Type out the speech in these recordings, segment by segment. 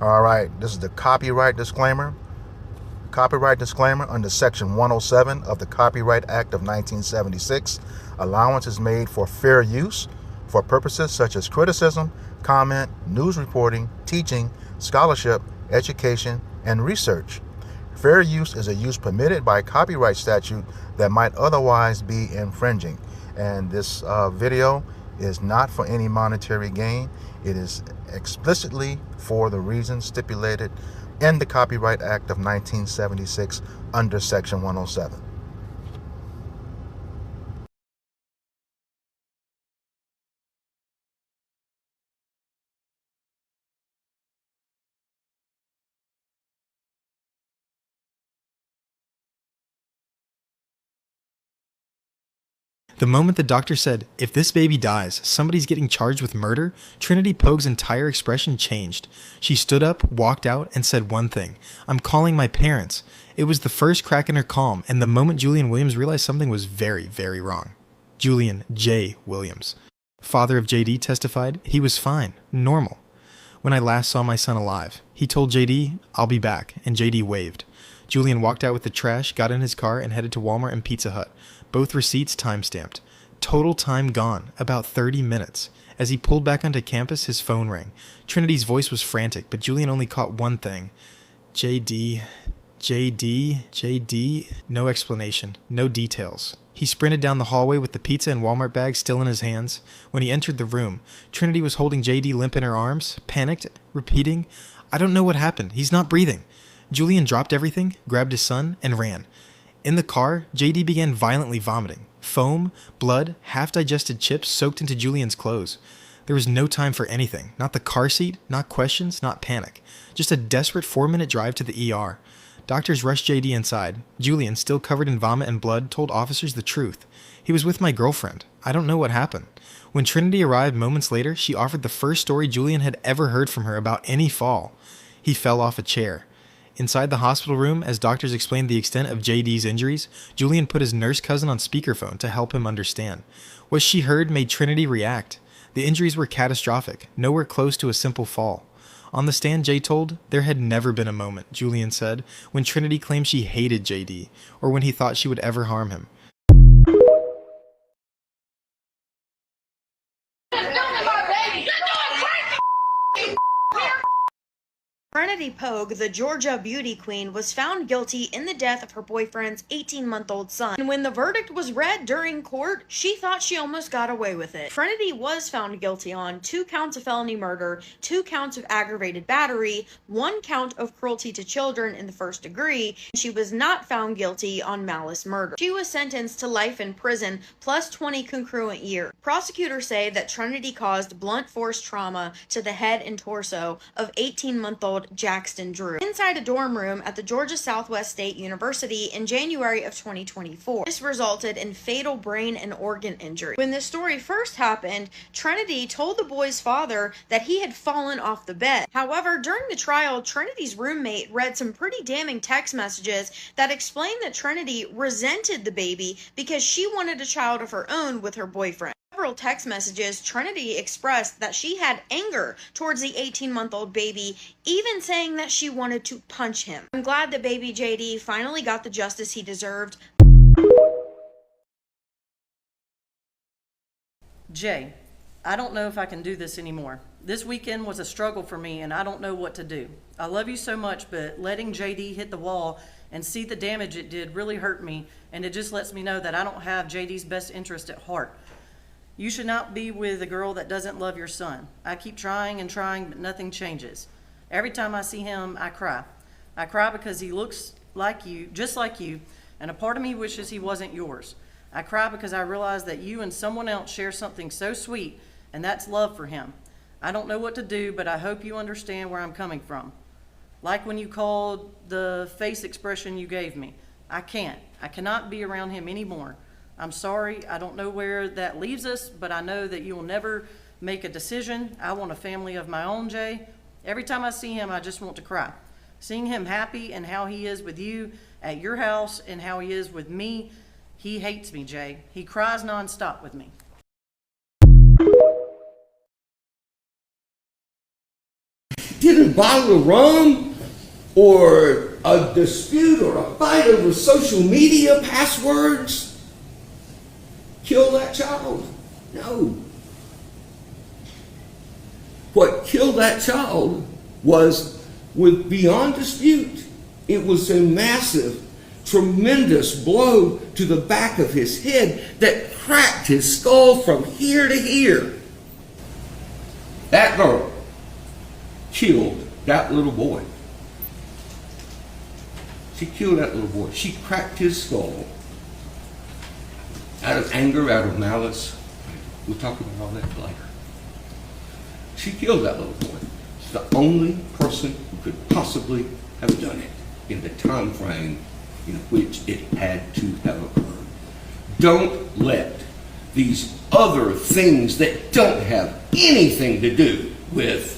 All right, this is the copyright disclaimer. Copyright disclaimer under Section 107 of the Copyright Act of 1976. Allowance is made for fair use for purposes such as criticism, comment, news reporting, teaching, scholarship, education, and research. Fair use is a use permitted by copyright statute that might otherwise be infringing. And this video is not for any monetary gain. It is explicitly for the reasons stipulated in the Copyright Act of 1976 under Section 107. The moment the doctor said, "If this baby dies, somebody's getting charged with murder," Trinity Pogue's entire expression changed. She stood up, walked out, and said one thing: "I'm calling my parents." It was the first crack in her calm, and the moment Julian Williams realized something was very, very wrong. Julian J. Williams, father of JD, testified he was fine, normal. "When I last saw my son alive, he told JD, 'I'll be back,' and JD waved." Julian walked out with the trash, got in his car, and headed to Walmart and Pizza Hut. Both receipts time-stamped. Total time gone, about 30 minutes. As he pulled back onto campus, his phone rang. Trinity's voice was frantic, but Julian only caught one thing. JD, JD, no explanation, no details. He sprinted down the hallway with the pizza and Walmart bag still in his hands. When he entered the room, Trinity was holding JD limp in her arms, panicked, repeating, "I don't know what happened. He's not breathing." Julian dropped everything, grabbed his son, and ran. In the car, JD began violently vomiting. Foam, blood, half-digested chips soaked into Julian's clothes. There was no time for anything. Not the car seat, not questions, not panic. Just a desperate 4-minute drive to the ER. Doctors rushed JD inside. Julian, still covered in vomit and blood, told officers the truth. "He was with my girlfriend. I don't know what happened." When Trinity arrived moments later, she offered the first story Julian had ever heard from her about any fall. He fell off a chair. Inside the hospital room, as doctors explained the extent of JD's injuries, Julian put his nurse cousin on speakerphone to help him understand. What she heard made Trinity react. The injuries were catastrophic, nowhere close to a simple fall. On the stand, Jay told, "There had never been a moment," Julian said, when Trinity claimed she hated JD, or when he thought she would ever harm him. Trinity Pogue, the Georgia beauty queen, was found guilty in the death of her boyfriend's 18-month-old son. And when the verdict was read during court, she thought she almost got away with it. Trinity was found guilty on 2 counts of felony murder, 2 counts of aggravated battery, 1 count of cruelty to children in the first degree, and she was not found guilty on malice murder. She was sentenced to life in prison plus 20 concurrent years. Prosecutors say that Trinity caused blunt force trauma to the head and torso of 18-month-old Jackson Drew inside a dorm room at the Georgia Southwest State University in January of 2024. This resulted in fatal brain and organ injury. When this story first happened, Trinity told the boy's father that he had fallen off the bed. However, during the trial, Trinity's roommate read some pretty damning text messages that explained that Trinity resented the baby because she wanted a child of her own with her boyfriend. Several text messages, Trinity expressed that she had anger towards the 18-month-old baby, even saying that she wanted to punch him. I'm glad that baby JD finally got the justice he deserved. Jay, I don't know if I can do this anymore. This weekend was a struggle for me and I don't know what to do. I love you so much, but letting JD hit the wall and see the damage it did really hurt me, and it just lets me know that I don't have JD's best interest at heart. You should not be with a girl that doesn't love your son. I keep trying and trying, but nothing changes. Every time I see him, I cry. I cry because he looks like you, just like you, and a part of me wishes he wasn't yours. I cry because I realize that you and someone else share something so sweet, and that's love for him. I don't know what to do, but I hope you understand where I'm coming from. Like when you called the face expression you gave me. I cannot be around him anymore. I'm sorry, I don't know where that leaves us, but I know that you will never make a decision. I want a family of my own, Jay. Every time I see him, I just want to cry. Seeing him happy and how he is with you at your house and how he is with me, he hates me, Jay. He cries nonstop with me. Didn't a bottle of rum or a dispute or a fight over social media passwords kill that child? No. What killed that child was, with beyond dispute, it was a massive, tremendous blow to the back of his head that cracked his skull from here to here. That girl killed that little boy. She killed that little boy. She cracked his skull out of anger, out of malice. We'll talk about all that later. She killed that little boy. She's the only person who could possibly have done it in the time frame in which it had to have occurred. Don't let these other things that don't have anything to do with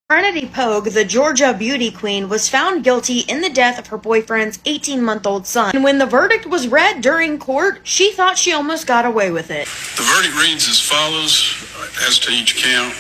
Trinity Pogue, the Georgia beauty queen, was found guilty in the death of her boyfriend's 18-month-old son. And when the verdict was read during court, she thought she almost got away with it. The verdict reads as follows, as to each count.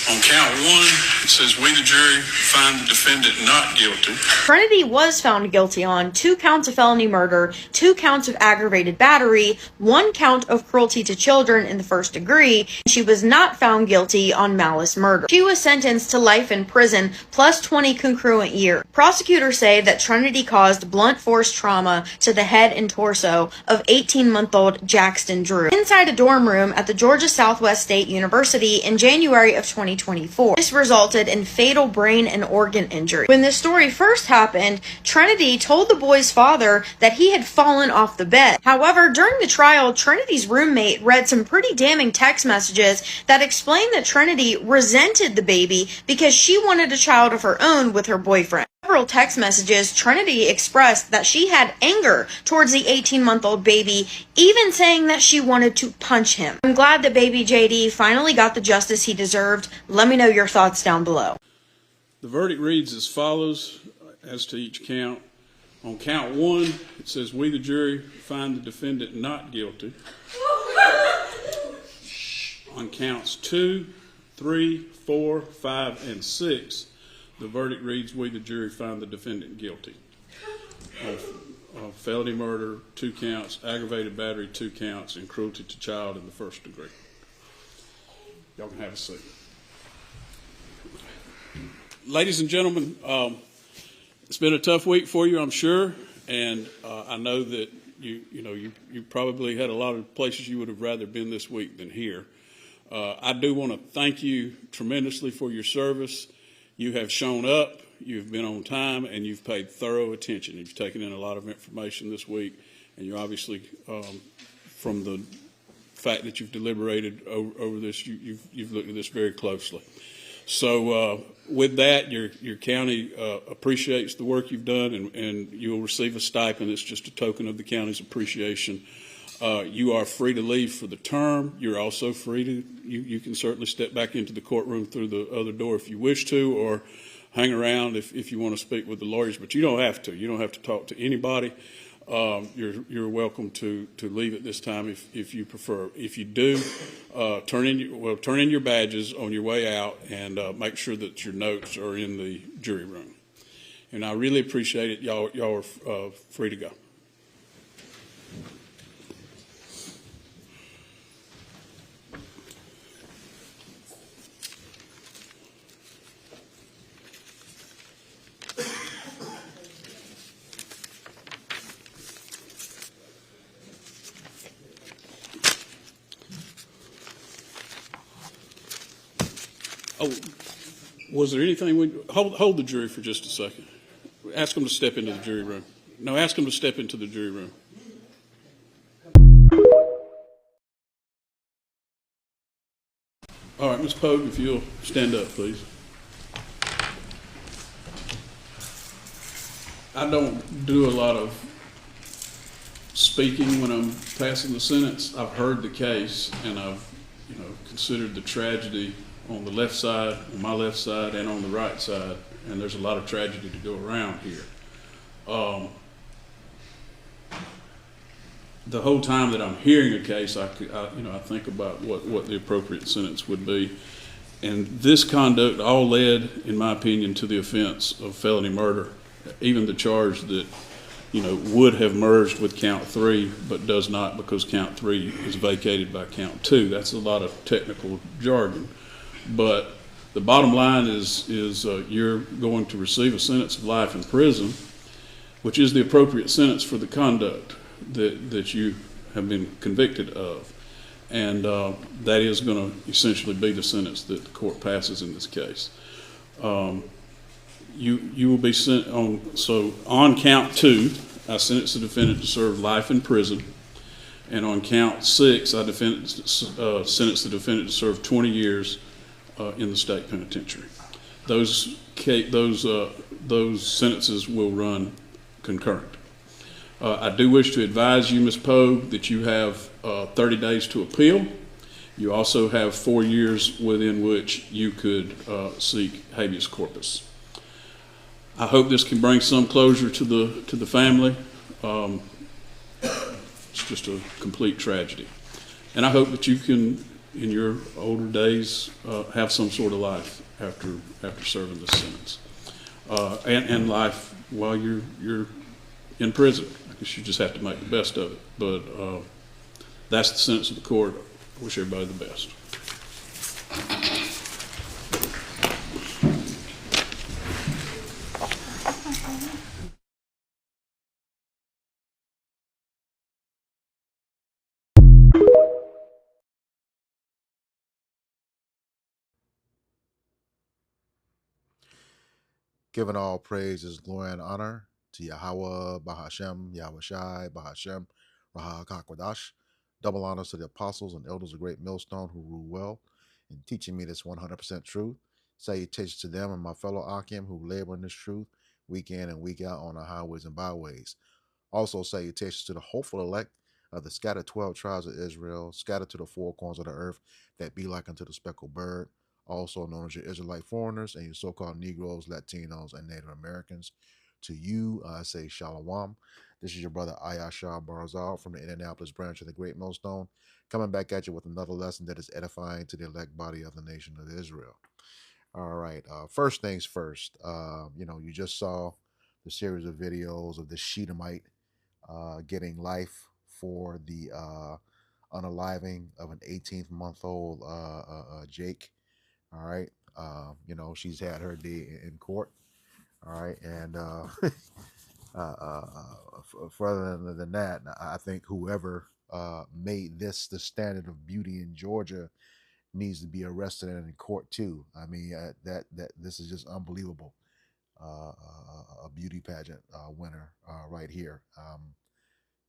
On count one, it says, we, the jury, find the defendant not guilty. Trinity was found guilty on 2 counts of felony murder, 2 counts of aggravated battery, 1 count of cruelty to children in the first degree. She was not found guilty on malice murder. She was sentenced to life in prison plus 20 concurrent years. Prosecutors say that Trinity caused blunt force trauma to the head and torso of 18-month-old Jackson Drew inside a dorm room at the Georgia Southwest State University in January of 2024. This resulted in fatal brain and organ injury. When this story first happened, Trinity told the boy's father that he had fallen off the bed. However, during the trial, Trinity's roommate read some pretty damning text messages that explained that Trinity resented the baby because she wanted a child of her own with her boyfriend. Several text messages, Trinity expressed that she had anger towards the 18-month-old baby, even saying that she wanted to punch him. I'm glad that baby JD finally got the justice he deserved. Let me know your thoughts down below. The verdict reads as follows, as to each count. On count one, it says, we, the jury, find the defendant not guilty. On counts 2, 3, 4, 5, and 6, the verdict reads, we, the jury, find the defendant guilty of felony murder, 2 counts, aggravated battery, 2 counts, and cruelty to child in the first degree. Y'all can have a seat. Ladies and gentlemen, it's been a tough week for you, I'm sure, and I know that you probably had a lot of places you would have rather been this week than here. I do want to thank you tremendously for your service. You have shown up, you've been on time, and you've paid thorough attention. You've taken in a lot of information this week, and you obviously, from the fact that you've deliberated over this, you've looked at this very closely. So with that, your county appreciates the work you've done, and you'll receive a stipend. It's just a token of the county's appreciation. You are free to leave for the term. You're also free to, you can certainly step back into the courtroom through the other door if you wish to, or hang around if you want to speak with the lawyers, but you don't have to. You don't have to talk to anybody. You're welcome to leave at this time if you prefer. If you do, turn in your badges on your way out, and make sure that your notes are in the jury room. And I really appreciate it. Y'all are free to go. Oh, was there anything hold the jury for just a second. Ask them to step into the jury room. No, ask them to step into the jury room. All right, Ms. Pogue, if you'll stand up, please. I don't do a lot of speaking when I'm passing the sentence. I've heard the case, and I've considered the tragedy on the left side, on my left side, and on the right side, and there's a lot of tragedy to go around here. the whole time that I'm hearing a case, I think about what the appropriate sentence would be. And this conduct all led, in my opinion, to the offense of felony murder, even the charge that, would have merged with count 3, but does not because count 3 is vacated by count 2. That's a lot of technical jargon. But the bottom line is you're going to receive a sentence of life in prison, which is the appropriate sentence for the conduct that you have been convicted of. And that is going to essentially be the sentence that the court passes in this case. You will be sent on, so on count 2, I sentenced the defendant to serve life in prison. And on count 6, I sentenced the defendant to serve 20 years in the state penitentiary. Those sentences will run concurrent. I do wish to advise you, Ms. Pogue, that you have 30 days to appeal. You also have 4 years within which you could seek habeas corpus. I hope this can bring some closure to the family. It's just a complete tragedy. And I hope that you can, in your older days, have some sort of life after serving this sentence. And life while you're in prison. I guess you just have to make the best of it. But that's the sentence of the court. I wish everybody the best. Giving all praises, glory, and honor to Yahweh, Bahashem, Yahweh Shai, Bahashem, Rahak HaKodash. Double honors to the apostles and elders of Great Millstone who rule well in teaching me this 100% truth. Salutations to them and my fellow Akim who labor in this truth week in and week out on the highways and byways. Also salutations to the hopeful elect of the scattered 12 tribes of Israel, scattered to the four corners of the earth that be like unto the speckled bird, also known as your Israelite foreigners and your so-called Negroes, Latinos, and Native Americans. To you, I say Shalom. This is your brother Ayashar Barzal from the Indianapolis branch of the Great Millstone, coming back at you with another lesson that is edifying to the elect body of the nation of Israel. All right, first things first. You just saw the series of videos of the She-domite getting life for the unaliving of an 18-month-old Jake. All right. She's had her day in court. All right. And further than that, I think whoever made this the standard of beauty in Georgia needs to be arrested and in court too. I mean, that this is just unbelievable. A beauty pageant winner right here.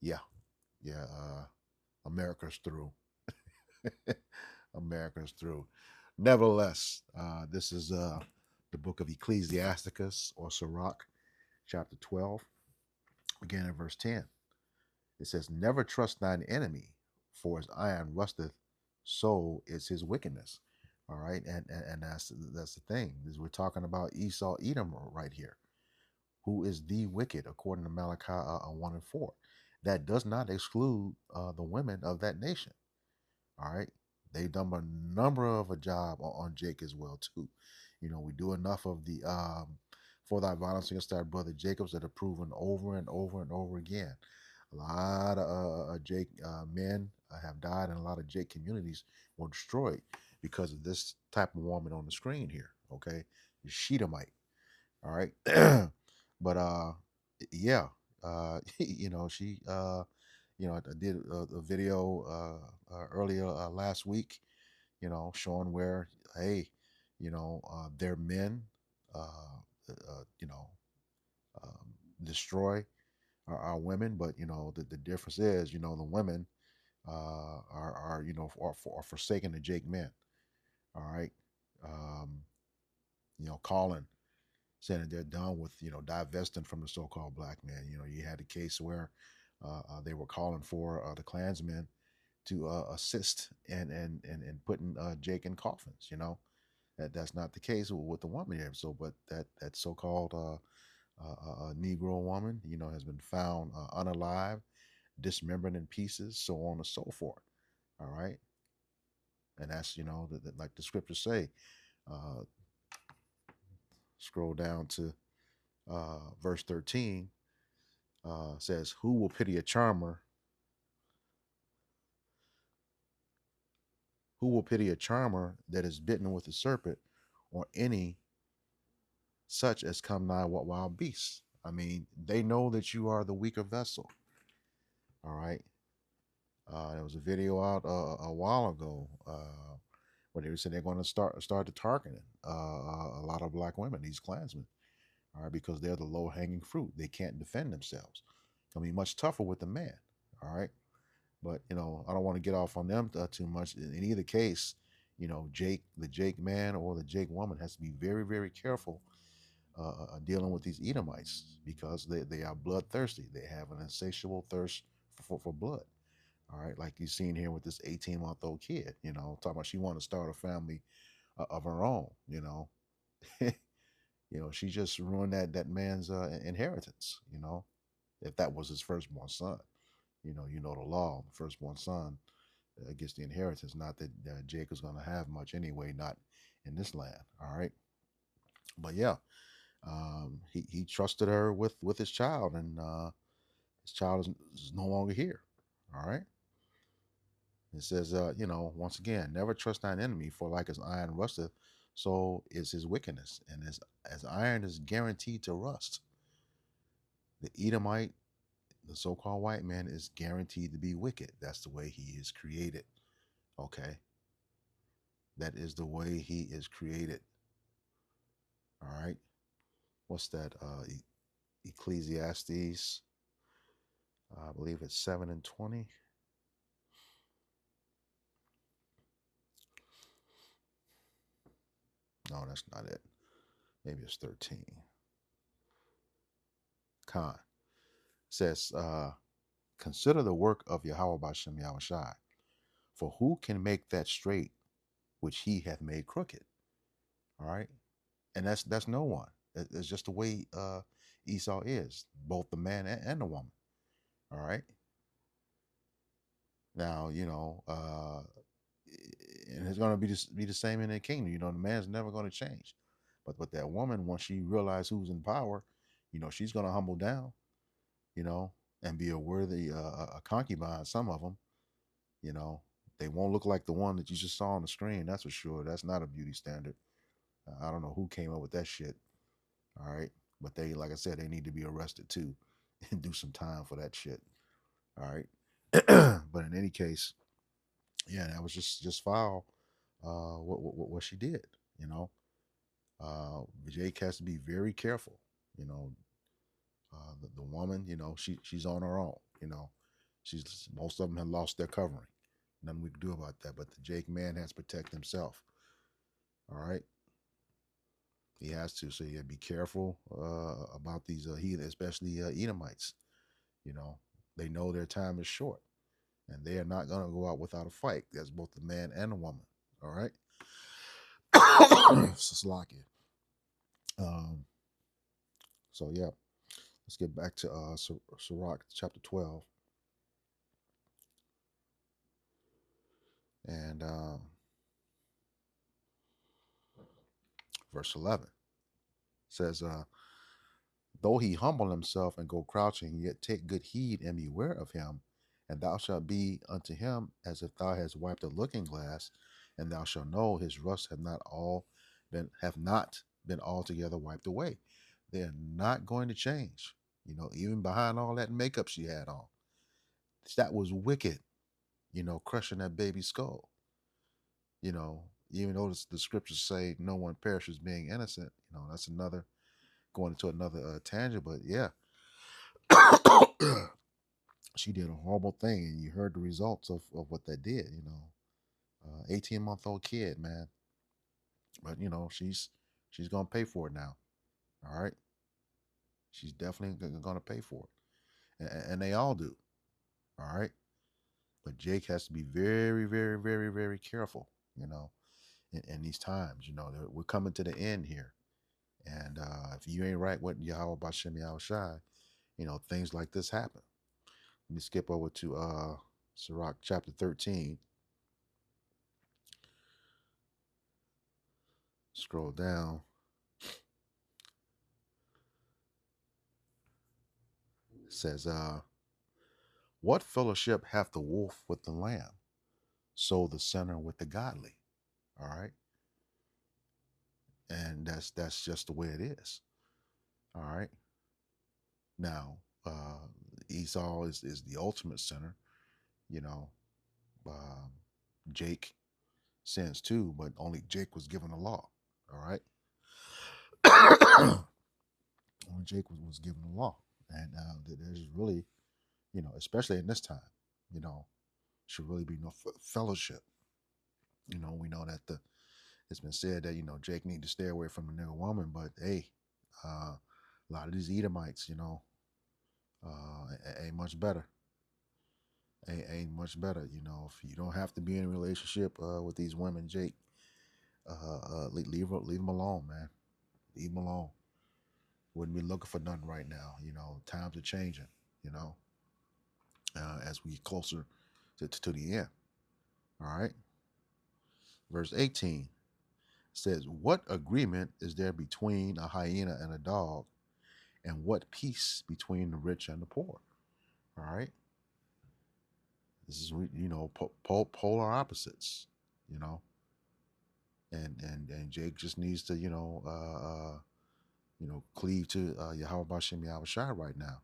Yeah. America's through. America's through. Nevertheless, this is the book of Ecclesiasticus or Sirach, chapter 12, beginning at verse 10. It says, "Never trust thine enemy, for as iron rusteth, so is his wickedness." All right, and that's the thing. Is we're talking about Esau, Edom right here, who is the wicked, according to Malachi 1 and 4. That does not exclude the women of that nation. All right. They've done a number of a job on Jake as well too. We do enough of the for thy violence against our brother Jacobs that are proven over and over and over again. A lot of Jake men have died, and a lot of Jake communities were destroyed because of this type of woman on the screen here. Okay, She-domite. All right, but yeah, she I did a video earlier last week, showing where, hey, their men, destroy our women, but the difference is, the women are forsaking the Jake men. All right, um, calling, saying that they're done with divesting from the so-called black man. You had a case where they were calling for the Klansmen to assist and putting Jake in coffins. That's not the case with the woman here. So, but that so-called Negro woman, has been found unalive dismembered in pieces, so on and so forth. All right. And that's, like the scriptures say, uh, scroll down to verse 13, says, who will pity a charmer? Who will pity a charmer that is bitten with a serpent, or any such as come nigh what wild beasts? I mean, they know that you are the weaker vessel. All right. There was a video out a while ago where they said they're going to start targeting a lot of black women, these Klansmen, all right, because they're the low hanging fruit. They can't defend themselves. It's going to be much tougher with the man. All right. But, I don't want to get off on them too much. In either case, the Jake man or the Jake woman has to be very, very careful dealing with these Edomites, because they are bloodthirsty. They have an insatiable thirst for blood. All right, like you've seen here with this 18-month-old kid, talking about she wanted to start a family of her own. She just ruined that man's inheritance. If that was his firstborn son, the law, the firstborn son gets the inheritance. Not that Jacob's going to have much anyway, not in this land. All right, but yeah, he trusted her with his child, and his child is no longer here. All right. It says, once again, never trust thine enemy, for like as iron rusteth, so is his wickedness. And as iron is guaranteed to rust, the Edomite, the so-called white man, is guaranteed to be wicked. That's the way he is created. Okay. That is the way he is created. All right. What's that? Ecclesiastes, I believe it's 7:20. No, that's not it. Maybe it's 13. Khan says, consider the work of Yahweh Bashem Yahushai, for who can make that straight which he hath made crooked? All right. And that's no one. It's just the way Esau is, both the man and the woman. All right. Now, and it's going to be the same in the kingdom. The man's never going to change. But that woman, once she realizes who's in power, she's going to humble down, and be a worthy a concubine. Some of them, they won't look like the one that you just saw on the screen. That's for sure. That's not a beauty standard. I don't know who came up with that shit. All right. But they, like I said, they need to be arrested too and do some time for that shit. All right. But in any case, yeah, that was just foul. What she did, Jake has to be very careful. The woman, she's on her own. She's most of them have lost their covering. Nothing we can do about that. But the Jake man has to protect himself. All right. He has to. So you got to be careful about these heathen, especially Edomites. They know their time is short, and they are not going to go out without a fight. That's both the man and the woman. All right. Slakia. So yeah, let's get back to Sirach chapter 12 and verse 11. Says, though he humble himself and go crouching, yet take good heed and beware of him, and thou shalt be unto him as if thou hast wiped a looking glass, and thou shalt know his rust have not been altogether wiped away. They're not going to change. Even behind all that makeup she had on, that was wicked. Crushing that baby's skull. Even though the scriptures say no one perishes being innocent, that's another going into another tangent. But yeah, she did a horrible thing, and you heard the results of what that did. 18-month-old kid, man. But she's gonna pay for it now. All right, she's definitely gonna pay for it, and they all do. All right, but Jake has to be very, very, very, very careful. In these times, we're coming to the end here, and if you ain't right with Yahweh Bashem Yahushai, things like this happen. Let me skip over to Sirach chapter 13. Scroll down. It says, what fellowship hath the wolf with the lamb? So the sinner with the godly. All right. And that's just the way it is. All right. Now, Esau is the ultimate sinner. You know, um, Jake sins too, but only Jake was given the law. All right. Only Jake was given the law. And there's really, especially in this time, should really be no fellowship. We know that it's been said that Jake need to stay away from the nigger woman, but hey, a lot of these Edomites, ain't much better. Ain't much better. If you don't have to be in a relationship with these women, Jake, leave them alone, man. Leave them alone. Wouldn't be looking for nothing right now. Times are changing. As we get closer to the end. All right. Verse 18 says, what agreement is there between a hyena and a dog? And what peace between the rich and the poor? All right. This is, polar opposites, and Jake just needs to, cleave to Yahweh Bashem Yahweh Shai right now.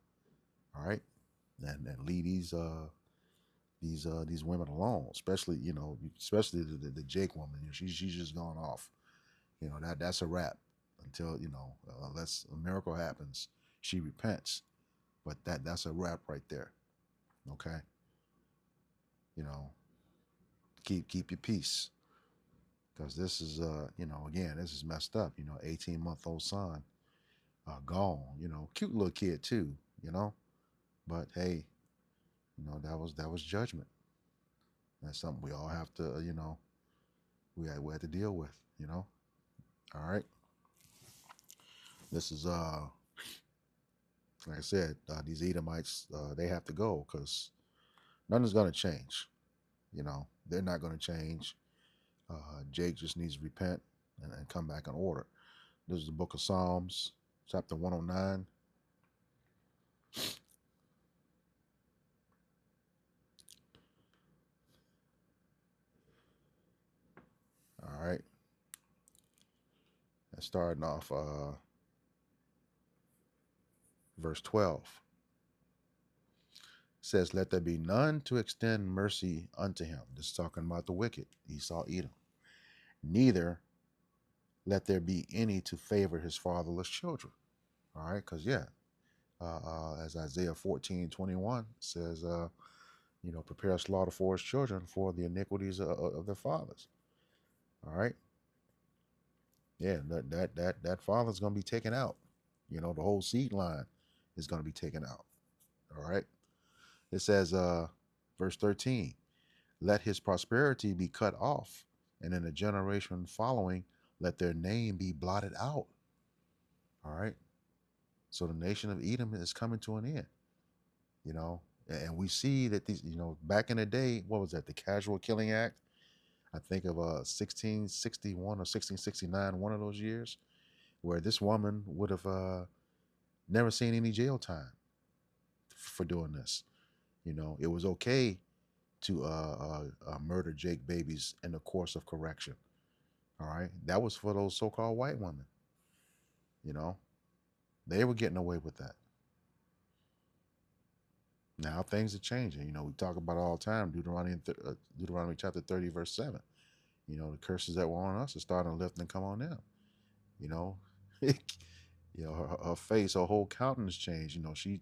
All right. And leave these women alone, especially the Jake woman. She's just gone off. That's a wrap until unless a miracle happens, she repents. But that's a wrap right there. Okay. Keep your peace, because this is again, this is messed up. 18-month-old son gone. Cute little kid too. But hey, that was judgment. That's something we all have to we have to deal with. All right. This is like I said, these Edomites, they have to go, because nothing's going to change. They're not going to change. Jake just needs to repent and come back in order. This is the book of Psalms, chapter 109. All right. And starting off verse 12. Says, let there be none to extend mercy unto him. This is talking about the wicked, Esau, Edom. Neither let there be any to favor his fatherless children. All right, because as Isaiah 14:21 says, prepare slaughter for his children for the iniquities of their fathers. All right. Yeah, that father's going to be taken out. The whole seed line is going to be taken out. All right. It says, verse 13, let his prosperity be cut off, and in the generation following, let their name be blotted out. All right. So the nation of Edom is coming to an end, and we see that these, back in the day, what was that? The Casual Killing Act. I think of 1661 or 1669, one of those years, where this woman would have never seen any jail time for doing this. It was okay to murder Jake babies in the course of correction. All right. That was for those so-called white women. They were getting away with that. Now things are changing. We talk about it all the time. Deuteronomy chapter 30, verse 7. The curses that were on us are starting to lift and come on them. Her face, her whole countenance changed. She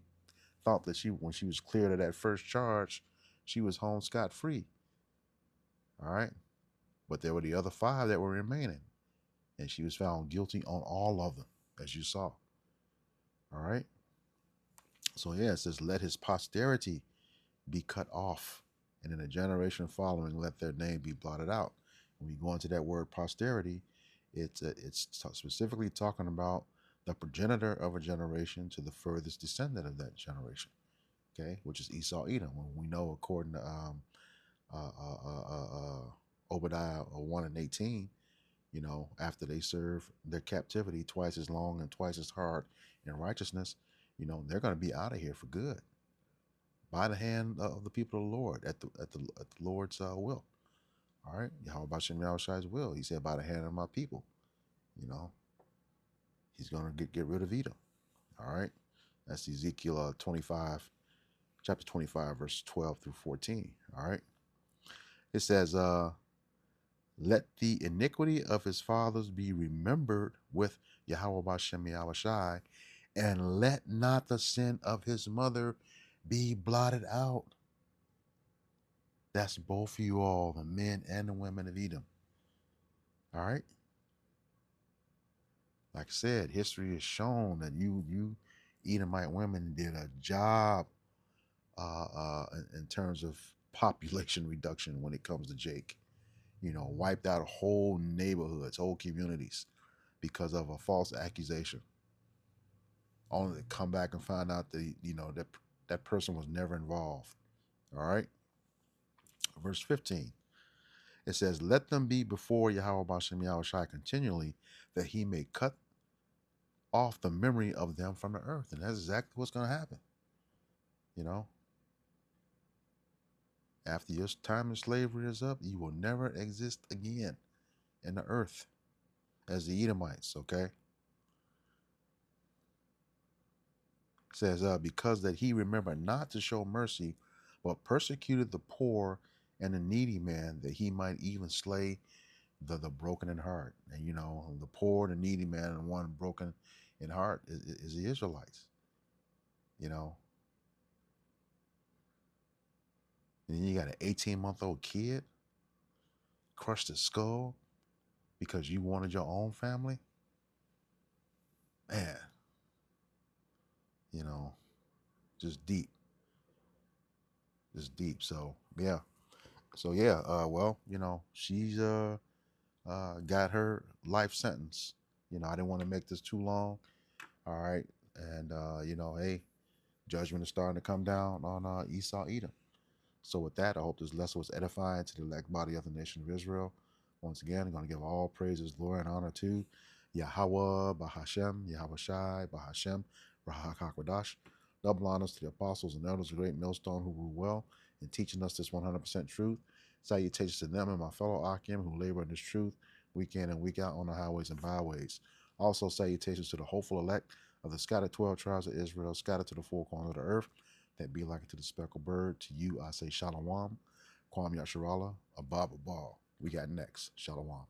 thought that when she was cleared of that first charge, she was home scot-free. All right. But there were the other 5 that were remaining, and she was found guilty on all of them, as you saw. All right. So it says, let his posterity be cut off, and in a generation following, let their name be blotted out. When we go into that word posterity, it's specifically talking about the progenitor of a generation to the furthest descendant of that generation. okay, which is Esau, Edom. When we know, according to Obadiah 1 and 18, after they serve their captivity twice as long and twice as hard in righteousness, they're going to be out of here for good by the hand of the people of the Lord at the Lord's will. All right, Yahweh Bashem Yahushai's will. He said, by the hand of my people, he's going to get rid of Edom. All right, that's Ezekiel 25, chapter 25, verse 12 through 14. All right, it says, let the iniquity of his fathers be remembered with Yahweh Bashem Yahushai, and let not the sin of his mother be blotted out. That's both of you all, the men and the women of Edom. All right. Like I said, history has shown that you Edomite women did a job in terms of population reduction when it comes to Jake. Wiped out whole neighborhoods, whole communities because of a false accusation. Only to come back and find out that that person was never involved. All right. Verse 15. It says, let them be before Yahweh Bashem Yahushai continually, that he may cut off the memory of them from the earth. And that's exactly what's going to happen. After your time in slavery is up, you will never exist again in the earth as the Edomites, okay? It says, because that he remembered not to show mercy, but persecuted the poor and the needy man, that he might even slay the broken in heart. And the poor, the needy man, and one broken in heart is the Israelites. And then you got an 18-month-old kid, crushed his skull because you wanted your own family. Man, just deep. Just deep. So yeah. Well, she's got her life sentence. I didn't want to make this too long. All right. And hey, judgment is starting to come down on Esau Edom. So with that, I hope this lesson was edifying to the elect body of the nation of Israel. Once again, I'm going to give all praises, glory, and honor to Yahweh, Bahashem, Yahweh Shai, Bahashem, Rahakakwadash. Double honors to the apostles and elders of the great millstone who rule well in teaching us this 100% truth. Salutations to them and my fellow Akim who labor in this truth week in and week out on the highways and byways. Also, salutations to the hopeful elect of the scattered 12 tribes of Israel, scattered to the four corners of the earth, that be like it to the speckled bird. To you, I say Shalom, Kwam Yasharallah, Abab Abal. We got next. Shalom.